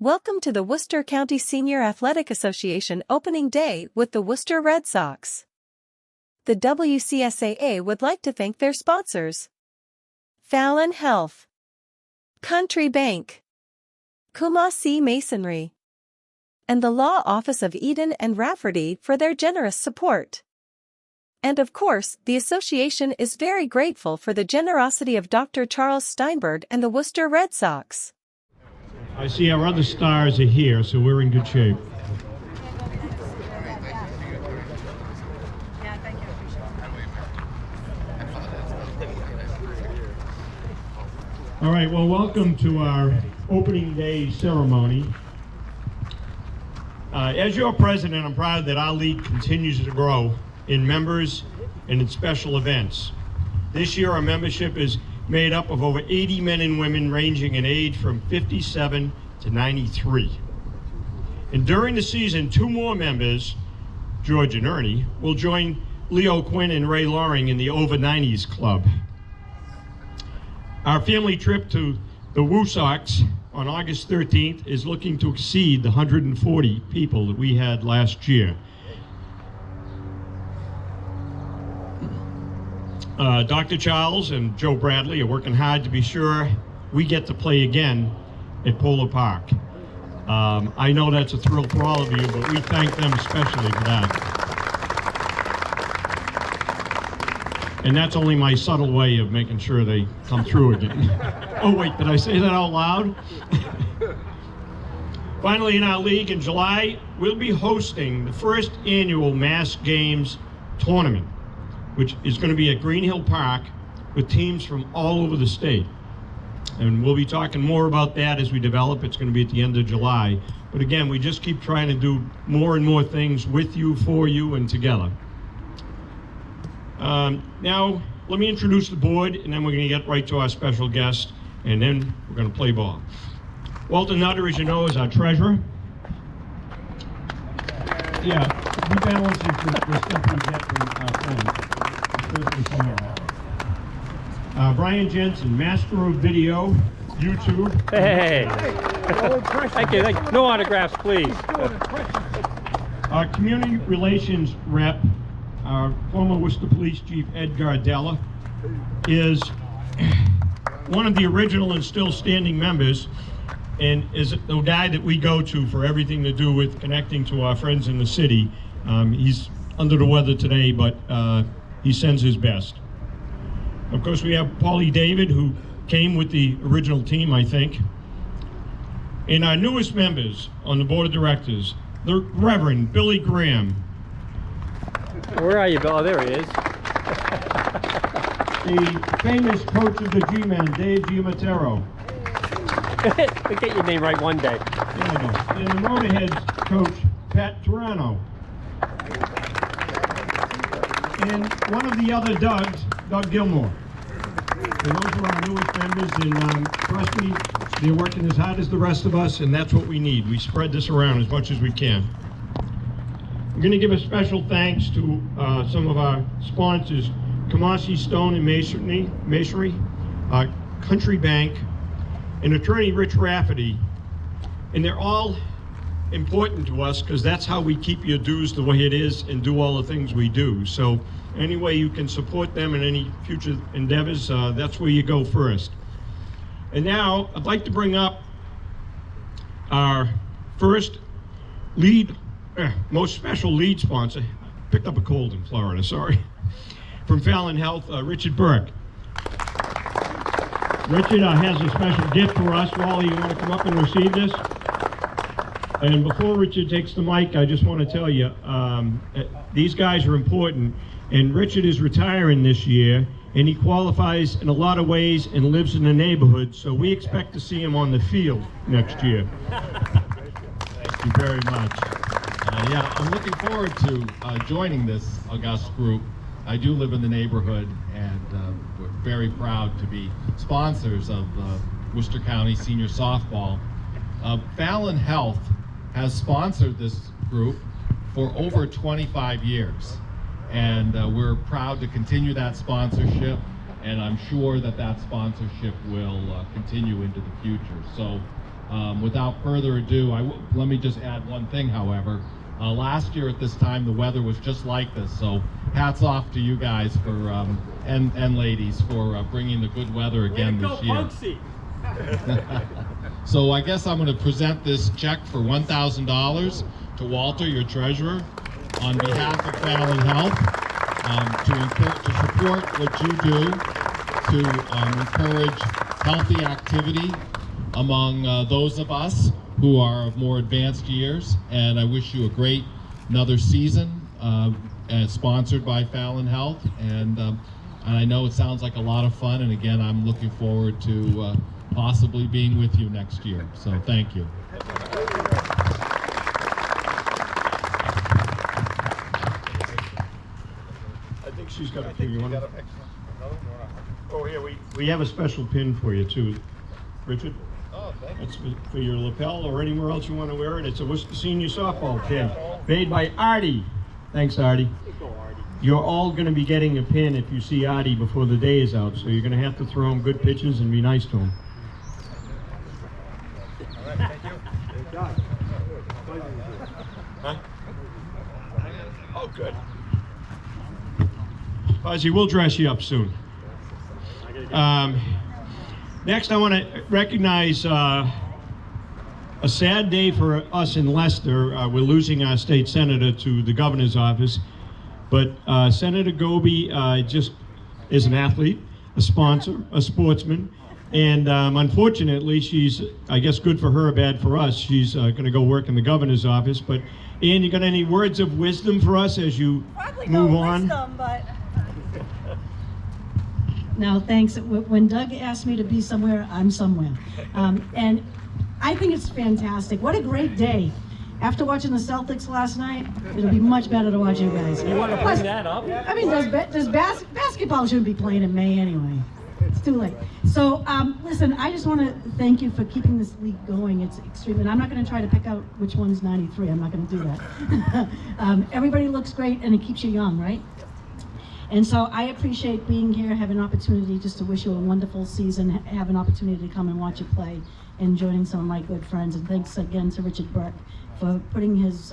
Welcome to the Worcester County Senior Athletic Association opening day with the Worcester Red Sox. The WCSAA would like to thank their sponsors: Fallon Health, Country Bank, Kumasi Masonry, and the Law Office of Eden and Rafferty for their generous support. And of course, the association is very grateful for the generosity of Dr. Charles Steinberg and the Worcester Red Sox. I see our other stars are here, so we're in good shape. All right, well, welcome to our opening day ceremony. As your president, I'm proud that our league continues to grow in members and in special events. This year, our membership is made up of over 80 men and women ranging in age from 57 to 93. And during the season, two more members, George and Ernie, will join Leo Quinn and Ray Loring in the Over 90s Club. Our family trip to the Woo Sox on August 13th is looking to exceed the 140 people that we had last year. Dr. Charles and Joe Bradley are working hard to be sure we get to play again at Polar Park. I know that's a thrill for all of you, but we thank them especially for that. And that's only my subtle way of making sure they come through again. Oh wait, did I say that out loud? Finally, in our league in July, we'll be hosting the first annual Mass Games tournament, which is going to be at Green Hill Park with teams from all over the state. And we'll be talking more about that as we develop. It's going to be at the end of July. But again, we just keep trying to do more and more things with you, for you, and together. Now, let me introduce the board, and then we're going to get right to our special guest, and then we're going to play ball. Walter Nutter, as you know, is our treasurer. Yeah, he balances the stuff we get from our friends. Brian Jensen, master of video, YouTube. Hey. Thank you. No autographs, please. Our community relations rep, our former Worcester Police Chief Ed Gardella, is one of the original and still standing members, and is the guy that we go to for everything to do with connecting to our friends in the city. He's under the weather today, but he sends his best. Of course, we have Paulie David, who came with the original team, I think. And our newest members on the board of directors, the Reverend Billy Graham. Where are you, Bill? Oh, there he is. The famous coach of the G-Men, Dave Giamatero. We'll get your name right one day. There we go. And the Motorheads coach, Pat Turano. And one of the other Dougs, Doug Gilmore. And those are our newest members, and trust me, they're working as hard as the rest of us, and that's what we need. We spread this around as much as we can. We're going to give a special thanks to some of our sponsors, Kumasi Stone and Masonry, Country Bank, and attorney Rich Rafferty. And they're all important to us because that's how we keep your dues the way it is and do all the things we do. So any way you can support them in any future endeavors, that's where you go first. And now I'd like to bring up our first most special lead sponsor. Picked up a cold in Florida, sorry. From Fallon Health, Richard Burke. Richard has a special gift for us. Wally, you want to come up and receive this? And before Richard takes the mic, I just want to tell you, these guys are important. And Richard is retiring this year, and he qualifies in a lot of ways and lives in the neighborhood, so we expect to see him on the field next year. Thank you very much. Yeah, I'm looking forward to joining this august group. I do live in the neighborhood, and we're very proud to be sponsors of Worcester County Senior Softball. Fallon Health has sponsored this group for over 25 years. And we're proud to continue that sponsorship, and I'm sure that that sponsorship will continue into the future. So Without further ado, let me just add one thing, however. Last year at this time, the weather was just like this, so hats off to you guys for and ladies for bringing the good weather again this year. So I guess I'm going to present this check for $1,000 to Walter, your treasurer, on behalf of Fallon Health, to support what you do to encourage healthy activity among those of us who are of more advanced years. And I wish you a great another season, sponsored by Fallon Health. And I know it sounds like a lot of fun. And again, I'm looking forward to possibly being with you next year. So thank you. I think she's got a pin. You want to? Oh, here we have a special pin for you too, Richard. Oh, thank you. That's for your lapel or anywhere else you want to wear it. It's a Worcester Senior softball pin made by Artie. Thanks, Artie. You're all going to be getting a pin if you see Artie before the day is out, so you're going to have to throw him good pitches and be nice to him. All right, thank you. Huh? Oh, good. Fuzzy, we'll dress you up soon. Next, I want to recognize a sad day for us in Leicester. We're losing our state senator to the governor's office, but Senator Goby just is an athlete, a sponsor, a sportsman, and unfortunately, she's, I guess, good for her or bad for us. She's going to go work in the governor's office. But Ann, you got any words of wisdom for us as you move on? Wisdom, but no, thanks. When Doug asked me to be somewhere, I'm somewhere. And I think it's fantastic. What a great day. After watching the Celtics last night, it'll be much better to watch you guys. You want to bring that up? I mean, basketball shouldn't be playing in May anyway. It's too late. So, listen, I just want to thank you for keeping this league going. It's extreme, and I'm not going to try to pick out which one's 93. I'm not going to do that. Everybody looks great, and it keeps you young, right? And so I appreciate being here, have an opportunity just to wish you a wonderful season, have an opportunity to come and watch you play, and joining some of my good friends. And thanks again to Richard Burke for putting his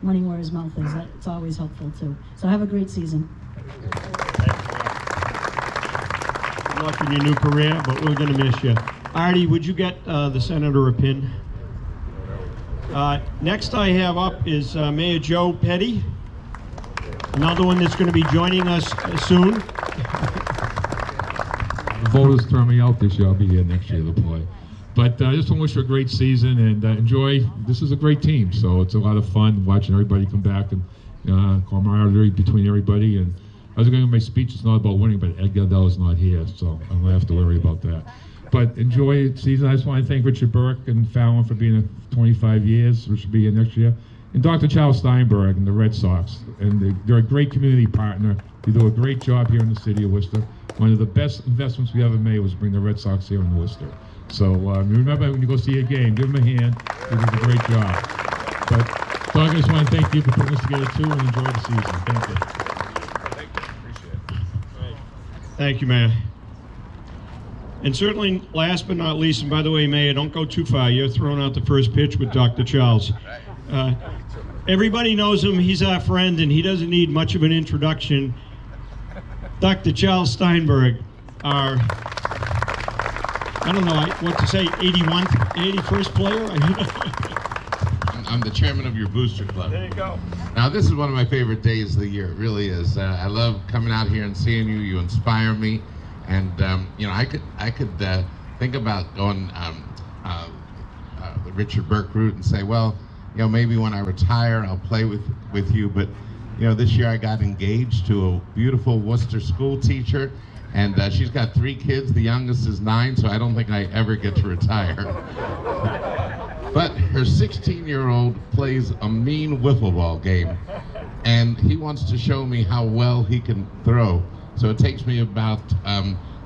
money where his mouth is. It's always helpful too. So have a great season. Good luck in your new career, but we're going to miss you. Artie, would you get the senator a pin? Next I have up is Mayor Joe Petty. Another one that's going to be joining us soon. The voters throw me out this year. I'll be here next year to play. But I just want to wish you a great season and enjoy. This is a great team, so it's a lot of fun watching everybody come back and camaraderie between everybody. And I was going to make my speech. It's not about winning, but Ed Gardell is not here, so I don't have to worry about that. But enjoy the season. I just want to thank Richard Burke and Fallon for being here 25 years. We should be here next year. And Dr. Charles Steinberg and the Red Sox. And they're a great community partner. They do a great job here in the city of Worcester. One of the best investments we ever made was bring the Red Sox here in Worcester. So remember when you go see a game, give them a hand. They did a great job. But Doug, I just want to thank you for putting this together too and enjoy the season. Thank you. Thank you. Appreciate it. Thank you, Mayor. And certainly, last but not least, and by the way, Mayor, don't go too far. You're throwing out the first pitch with Dr. Charles. Everybody knows him. He's our friend, and he doesn't need much of an introduction. Dr. Charles Steinberg, our, I don't know what to say, 81st player? I'm the chairman of your booster club. There you go. Now, this is one of my favorite days of the year. It really is. I love coming out here and seeing you. You inspire me. And, you know, I could think about going the Richard Burke route and say, well, you know, maybe when I retire, I'll play with you. But, you know, this year I got engaged to a beautiful Worcester school teacher. And she's got 3 kids. The youngest is 9, so I don't think I ever get to retire. But her 16-year-old plays a mean wiffle ball game. And he wants to show me how well he can throw. So it takes me about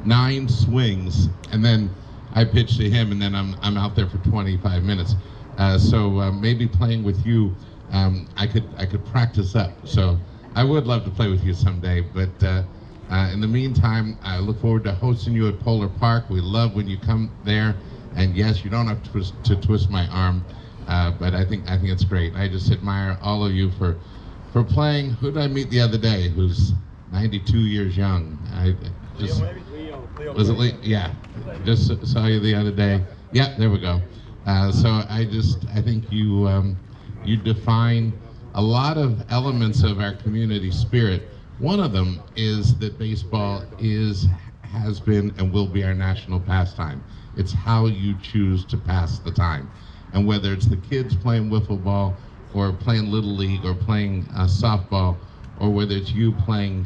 9 swings, and then I pitch to him, and then I'm out there for 25 minutes. So maybe playing with you, I could practice up. So I would love to play with you someday. But in the meantime, I look forward to hosting you at Polar Park. We love when you come there. And yes, you don't have to twist my arm, but I think it's great. I just admire all of you for playing. Who did I meet the other day? Who's 92 years young? I just Leo. was it Lee? Yeah, just saw you the other day. Yeah, there we go. So I think you define a lot of elements of our community spirit. One of them is that baseball has been and will be our national pastime. It's how you choose to pass the time. And whether it's the kids playing wiffle ball or playing Little League or playing softball, or whether it's you playing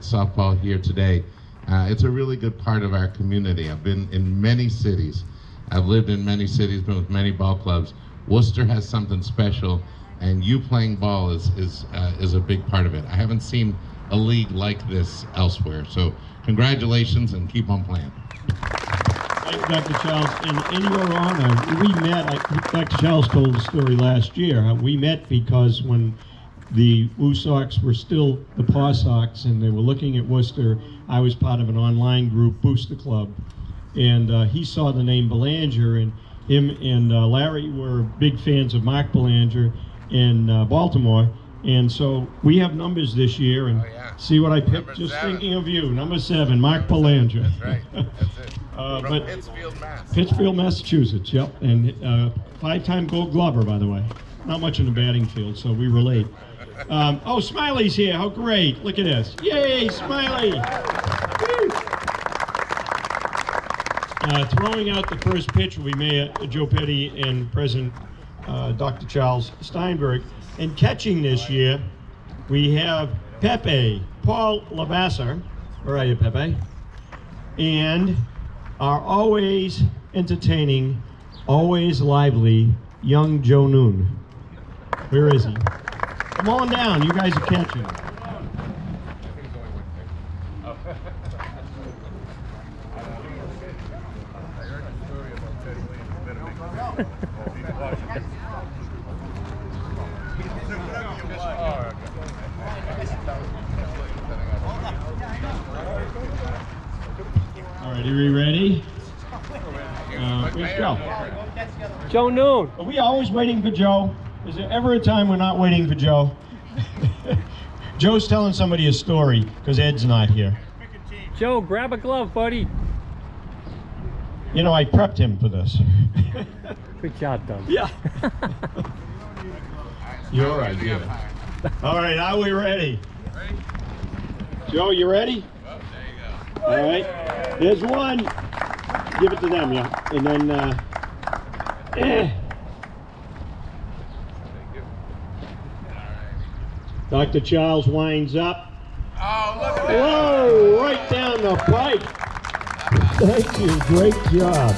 softball here today, it's a really good part of our community. I've been in many cities. I've lived in many cities, been with many ball clubs. Worcester has something special, and you playing ball is a big part of it. I haven't seen a league like this elsewhere. So congratulations and keep on playing. Thank you, Dr. Charles. And in your honor, we met, Dr. Charles told the story last year. We met because when the Woo Sox were still the Paw Sox and they were looking at Worcester, I was part of an online group, Booster Club. And he saw the name Belanger, and him and Larry were big fans of Mark Belanger in Baltimore. And so we have numbers this year, and see what I picked, Number just 7. thinking of you. Number 7, Mark Belanger. That's right. That's it. From but Pittsfield, Mass. Pittsfield, Massachusetts, yep. And 5-time Gold Glover, by the way. Not much in the batting field, so we relate. Oh, Smiley's here. How great. Look at this. Yay, Smiley. Woo. Throwing out the first pitch will be Mayor Joe Petty and President Dr. Charles Steinberg. And catching this year, we have Pepe, Paul Lavasser. Where are you, Pepe? And our always entertaining, always lively, young Joe Noon. Where is he? Come on down, you guys are catching. All right, are we ready? Where's Joe? Joe Noon. Are we always waiting for Joe? Is there ever a time we're not waiting for Joe? Joe's telling somebody a story because Ed's not here. Joe, grab a glove, buddy. You know, I prepped him for this. Good job, Doug. Yeah. You're all right, yeah. All right, are we ready? Joe, you ready? Oh, there you go. All right. There's one. Give it to them, yeah. And then, Dr. Charles winds up. Oh, look at that. Whoa, right down the pipe. Thank you, great job.